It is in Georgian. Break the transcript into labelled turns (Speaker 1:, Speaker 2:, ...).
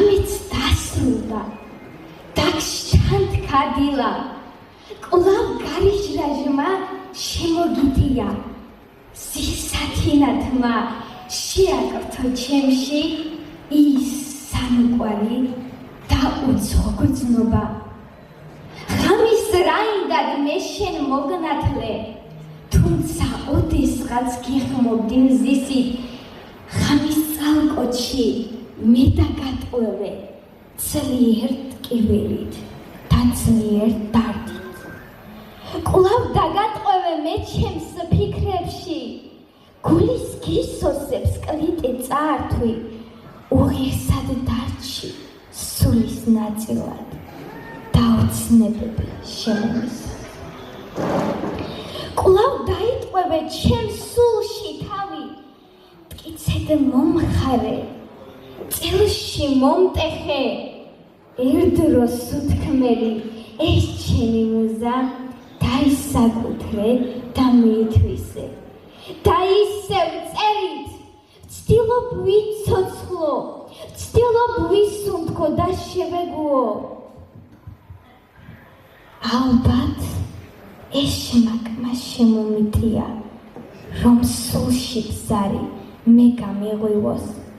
Speaker 1: ღამეც დასრულდა, დაგშჩანთქა დილა, კვლავ გარიჟრაჟმა შემოგიდია, სისათინათმა შეაკრთო ჩემში ის სამკვალი და უცხო გრძნობა. ღამის რაინდად მე შენ მოგნათლე, თუმცა ოდესღაც გიხმობდი მზისით, ღამის წალკოჩი მე დაგატყვევე, ძლიერ ტკივილით და ძლიერ დარდით. კვლავ დაგატყვევე მე ჩემს ფიქრებში, გულის გისოსებს კლიტე წართვი, უღირსად დარჩი სულის ნაწილად და ოცნებები შემომისა. კვლავ დაიტყვევე ჩემს სულში თავი, მტკიცედ მომხარე, წელში მომტეხე, ერდროს უთქმელი ეს ჩემი მუზა დაისაკუთრე და მიითვისე. და ისევ წერით, ვცდილობ ვიცოცხლო, ვცდილობ ვისუნთქო და შევეგუო. ალბათ ეს შემაკმა შემომიტია, რომ სულში ბზარი მე გამიღვივოს.